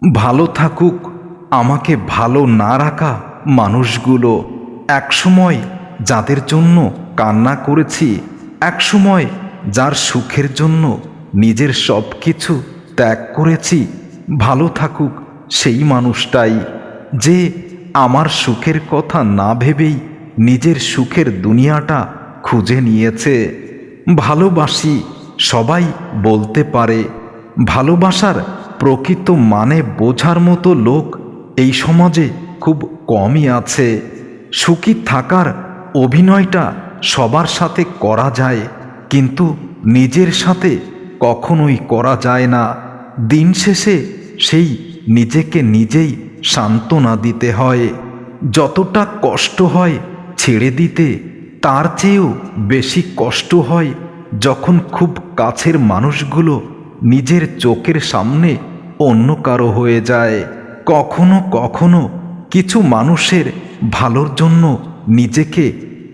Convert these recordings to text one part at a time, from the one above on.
ভালো থাকুক আমাকে ভালো না রাখা মানুষগুলো। একসময় যাদের জন্য কান্না করেছি, একসময় যার সুখের জন্য নিজের সব কিছু ত্যাগ করেছি, ভালো থাকুক সেই মানুষটাই যে আমার সুখের কথা না ভেবেই নিজের সুখের দুনিয়াটা খুঁজে নিয়েছে। ভালোবাসি সবাই বলতে পারে, ভালোবাসার প্রকৃত মানে বোঝার মতো লোক এই সমাজে খুব কমই আছে। সুখী থাকার অভিনয়টা সবার সাথে করা যায়, কিন্তু নিজের সাথে কখনোই করা যায় না। দিন শেষে সেই নিজেকে নিজেই সান্ত্বনা দিতে হয়। যতটা কষ্ট হয় ছেড়ে দিতে, তার চেয়েও বেশি কষ্ট হয় যখন খুব কাছের মানুষগুলো নিজের চোখের সামনে অন্য কারো হয়ে যায়। কখনো কখনো কিছু মানুষের ভালোর জন্য নিজেকে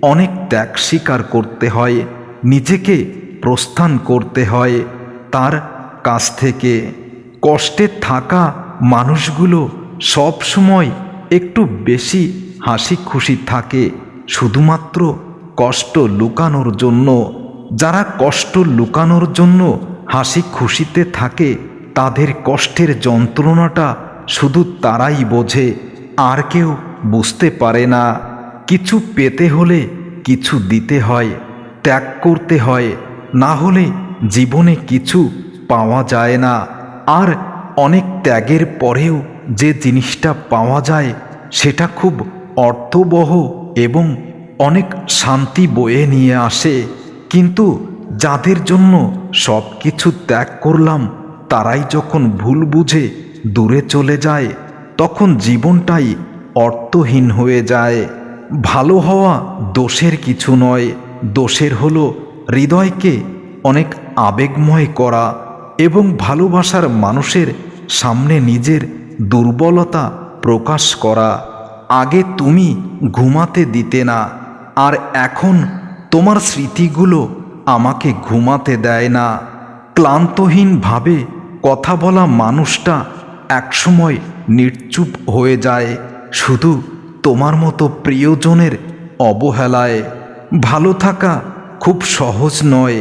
অনেক ত্যাগ স্বীকার করতে হয়, নিজেকে প্রস্থান করতে হয় তার কাছ থেকে। কষ্টে থাকা মানুষগুলো সব সময় একটু বেশি হাসি খুশি থাকে শুধুমাত্র কষ্ট লুকানোর জন্য। যারা কষ্ট লুকানোর জন্য হাসি খুশিতে থাকে, তাদের কষ্টের যন্ত্রণাটা শুধু তারাই বোঝে, আর কেউ বুঝতে পারে না। কিছু পেতে হলে কিছু দিতে হয়, ত্যাগ করতে হয়, না হলে জীবনে কিছু পাওয়া যায় না। আর অনেক ত্যাগের পরেও যে জিনিসটা পাওয়া যায় সেটা খুব অর্থবহ এবং অনেক শান্তি বয়ে নিয়ে আসে। কিন্তু যাদের জন্য সব কিছু ত্যাগ করলাম, তারাই যখন ভুল বুঝে দূরে চলে যায়, তখন জীবনটাই অর্থহীন হয়ে যায়। ভালো হওয়া দোষের কিছু নয়, দোষের হলো হৃদয়কে অনেক আবেগময় করা এবং ভালোবাসার মানুষের সামনে নিজের দুর্বলতা প্রকাশ করা। আগে তুমি ঘুমাতে দিতে না, আর এখন তোমার স্মৃতিগুলো আমাকে ঘুমাতে দেয় না। ক্লান্তহীনভাবে কথা বলা মানুষটা একসময় নিশ্চুপ হয়ে যায় শুধু তোমার মতো প্রিয়জনের অবহেলায়। ভালো থাকা খুব সহজ নয়।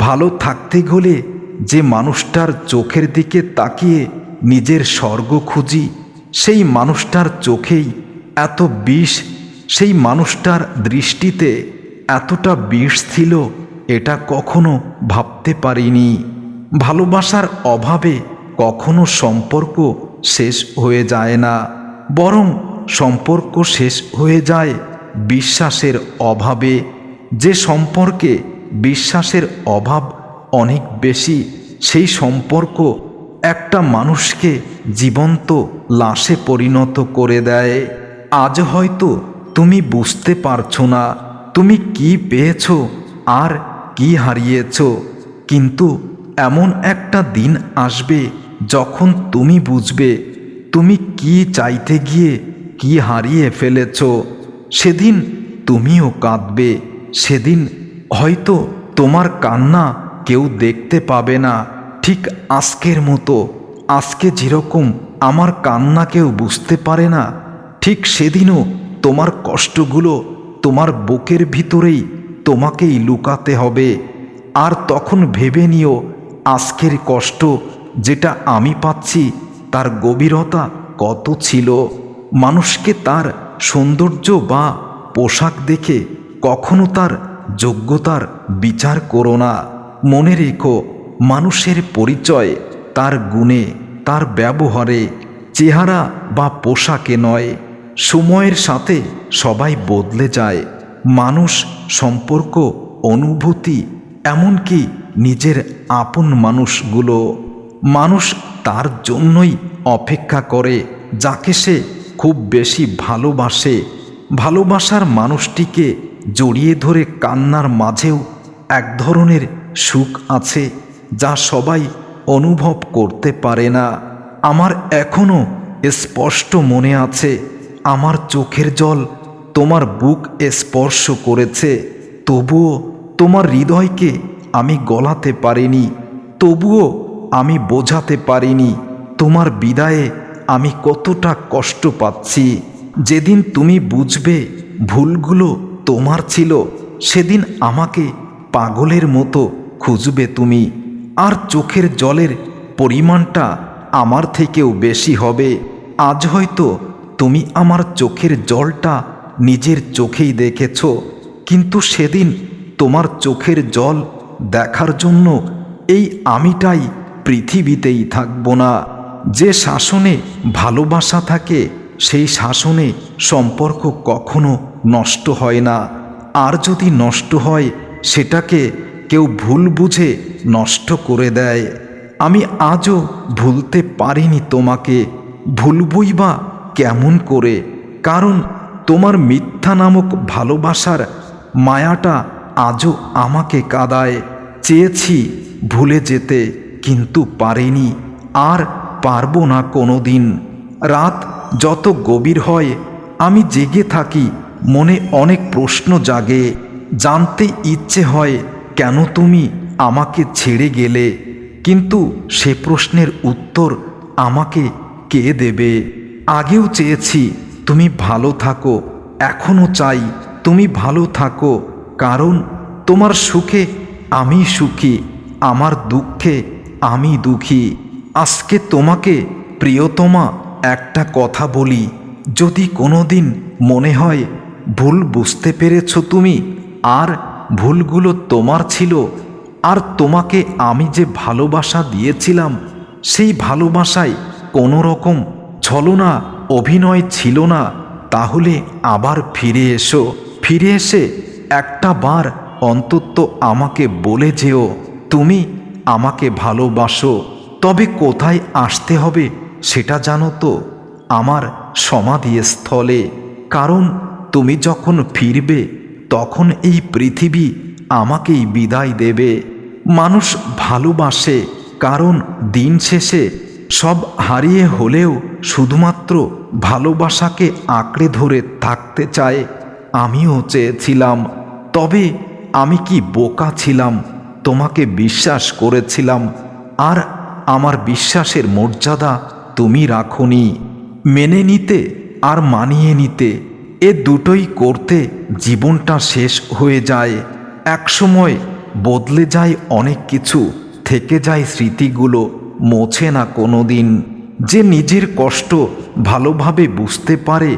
ভালো থাকতে গেলে যে মানুষটার চোখের দিকে তাকিয়ে নিজের স্বর্গ খুঁজি, সেই মানুষটার চোখেই এত বিষ, সেই মানুষটার দৃষ্টিতে এতটা বিষ ছিল, এটা কখনো ভাবতে পারিনি। ভালোবাসার অভাবে কখনো সম্পর্ক শেষ হয়ে যায় না, বরং সম্পর্ক শেষ হয়ে যায় বিশ্বাসের অভাবে। যে সম্পর্কে বিশ্বাসের অভাব অনেক বেশি, সেই সম্পর্ক একটা মানুষকে জীবন্ত লাশে পরিণত করে দেয়। আজ হয়তো তুমি বুঝতে পারছো না তুমি কি পেয়েছ আর কি হারিয়েছ, কিন্তু এমন একটা দিন আসবে যখন তুমি বুঝবে তুমি কি চাইতে গিয়ে কি হারিয়ে ফেলেছ। সেদিন তুমিও কাঁদবে, সেদিন হয়তো তোমার কান্না কেউ দেখতে পাবে না, ঠিক আজকের মতো। আজকে যেরকম আমার কান্না কেউ বুঝতে পারে না, ঠিক সেদিনও তোমার কষ্টগুলো তোমার বুকের ভিতরেই তোমাকেই লুকাতে হবে। আর তখন ভেবে নিও আজকের কষ্ট যেটা আমি পাচ্ছি তার গভীরতা কত ছিল। মানুষকে তার সৌন্দর্য বা পোশাক দেখে কখনো তার যোগ্যতার বিচার করো না। মনে রেখো, মানুষের পরিচয় তার গুণে, তার ব্যবহারে, চেহারা বা পোশাকে নয়। সময়ের সাথে সবাই বদলে যায়, মানুষ, সম্পর্ক, অনুভূতি, এমনকি নিজের আপন মানুষগুলো। মানুষ তার জন্যই অপেক্ষা করে যাকে সে খুব বেশি ভালোবাসে। ভালোবাসার মানুষটিকে জড়িয়ে ধরে কান্নার মাঝেও এক ধরনের সুখ আছে যা সবাই অনুভব করতে পারে না। আমার এখনো স্পষ্ট মনে আছে, আমার চোখের জল তোমার বুক স্পর্শ করেছে, তবুও তোমার হৃদয়কে আমি গলাতে পারিনি, তবুও আমি বোঝাতে পারিনি তোমার বিদায়ে আমি কতটা কষ্ট পাচ্ছি। যেদিন তুমি বুঝবে ভুলগুলো তোমার ছিল, সেদিন আমাকে পাগলের মতো খুঁজবে তুমি, আর চোখের জলের পরিমাণটা আমার থেকেও বেশি হবে। আজ হয়তো তুমি আমার চোখের জলটা নিজের চোখেই দেখেছ, কিন্তু সেদিন তোমার চোখের জল দেখার জন্য এই আমিটাই পৃথিবীতেই থাকব না। যে শাসনে ভালোবাসা থাকে সেই শাসনে সম্পর্ক কখনো নষ্ট হয় না, আর যদি নষ্ট হয় সেটাকে কেউ ভুল বুঝে নষ্ট করে দেয়। আমি আজও ভুলতে পারিনি তোমাকে, ভুলবই বা কেমন করে? কারণ তোমার মিথ্যা নামক ভালোবাসার মায়াটা আজও আমাকে কাঁদায়। চেয়েছি ভুলে যেতে, কিন্তু পারিনি, আর পারবো না কোনো দিন। রাত যত গভীর হয় আমি জেগে থাকি, মনে অনেক প্রশ্ন জাগে। জানতে ইচ্ছে হয় কেন তুমি আমাকে ছেড়ে গেলে, কিন্তু সে প্রশ্নের উত্তর আমাকে কে দেবে? আগেও চেয়েছি তুমি ভালো থাকো, এখনও চাই তুমি ভালো থাকো, কারণ তোমার সুখে আমি সুখী, আমার দুঃখে আমি দুঃখী। আজকে তোমাকে প্রিয়তমা একটা কথা বলি, যদি কোনো দিন মনে হয় ভুল বুঝতে পেরেছ তুমি, আর ভুলগুলো তোমার ছিল, আর তোমাকে আমি যে ভালোবাসা দিয়েছিলাম সেই ভালোবাসায় কোনো রকম ছলনা অভিনয় ছিল না, তাহলে আবার ফিরে এসো। ফিরে এসে একটা বার অন্তত আমাকে বলে যেও তুমি আমাকে ভালোবাসো। তবে কোথায় আসতে হবে সেটা জানো তো? আমার সমাধিস্থলে। কারণ তুমি যখন ফিরবে তখন এই পৃথিবী আমাকেই বিদায় দেবে। মানুষ ভালোবাসে কারণ দিন শেষে সব হারিয়ে হলেও শুধুমাত্র ভালোবাসাকে আঁকড়ে ধরে থাকতে চায়। আমিও চেয়েছিলাম, তবে আমি কি বোকা ছিলাম? তোমাকে বিশ্বাস করেছিলাম, আর আমার বিশ্বাসের মর্যাদা তুমি রাখোনি। মেনে নিতে আর মানিয়ে নিতে, এ দুটোই করতে জীবনটা শেষ হয়ে যায়। একসময় বদলে যায় অনেক কিছু, থেকে যায় স্মৃতিগুলো, মোছে না কোনো দিন। যে নিজের কষ্ট ভালোভাবে বুঝতে পারে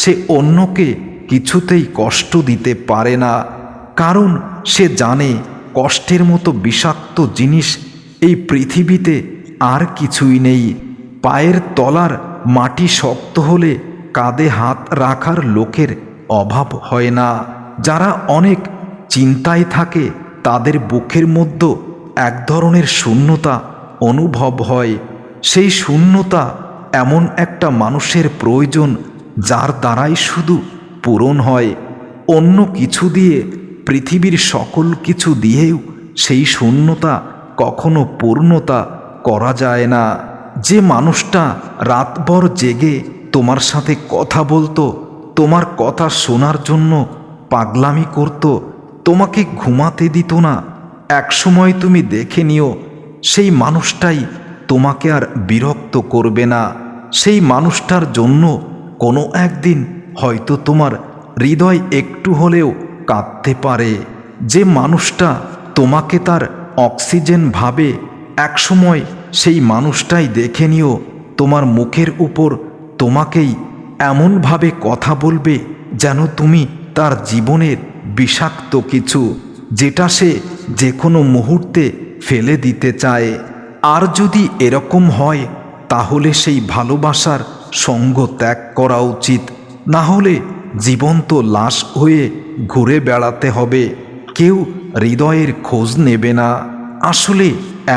সে অন্যকে কিছুতেই কষ্ট দিতে পারে না, কারণ সে জানে কষ্টের মতো বিষাক্ত জিনিস এই পৃথিবীতে আর কিছুই নেই। পায়ের তলার মাটি শক্ত হলে কাঁধে হাত রাখার লোকের অভাব হয় না। যারা অনেক চিন্তায় থাকে তাদের বুকের মধ্যে এক ধরনের শূন্যতা অনুভব হয়। সেই শূন্যতা এমন একটা মানুষের প্রয়োজন যার দ্বারাই শুধু পূরণ হয়। অন্য কিছু দিয়ে, পৃথিবীর সকল কিছু দিয়েও সেই শূন্যতা কখনো পূর্ণতা করা যায় না। যে মানুষটা রাতভর জেগে তোমার সাথে কথা বলতো, তোমার কথা শোনার জন্য পাগলামি করত, তোমাকে ঘুমাতে দিত না, একসময় তুমি দেখে নিও সেই মানুষটাই তোমাকে আর বিরক্ত করবে না। সেই মানুষটার জন্য কোনো একদিন হয়তো তোমার হৃদয় একটু হলেও কাঁদতে পারে। যে মানুষটা তোমাকে তার অক্সিজেন ভাবে, একসময় সেই মানুষটাই দেখে নিও তোমার মুখের উপর তোমাকেই এমনভাবে কথা বলবে যেন তুমি তার জীবনের বিষাক্ত কিছু, যেটা সে যে কোনো মুহূর্তে ফেলে দিতে চায়। আর যদি এরকম হয় তাহলে সেই ভালোবাসার সঙ্গ ত্যাগ করা উচিত, না হলে জীবন্ত লাশ হয়ে ঘুরে বেড়াতে হবে, কেউ হৃদয়ের খোঁজ নেবে না। আসলে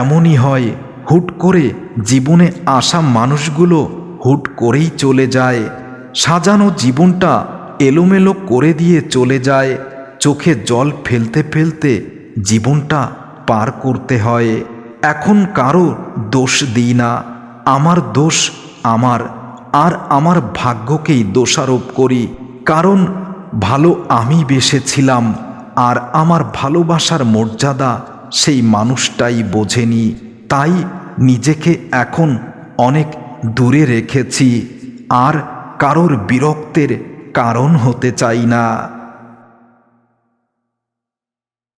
এমনই হয়, হুট করে জীবনে আসা মানুষগুলো হুট করেই চলে যায়। সাজানো জীবনটা এলোমেলো করে দিয়ে চলে যায়। চোখে জল ফেলতে ফেলতে জীবনটা পার করতে হয়। এখন কারো দোষ দিই না, আমার দোষ আমার, আর আমার ভাগ্যকেই দোষারোপ করি। কারণ ভালো আমি বেসেছিলাম, আর আমার ভালোবাসার মর্যাদা সেই মানুষটাই বোঝেনি। তাই নিজেকে এখন অনেক দূরে রেখেছি, আর কারোর বিরক্তের কারণ হতে চাই না।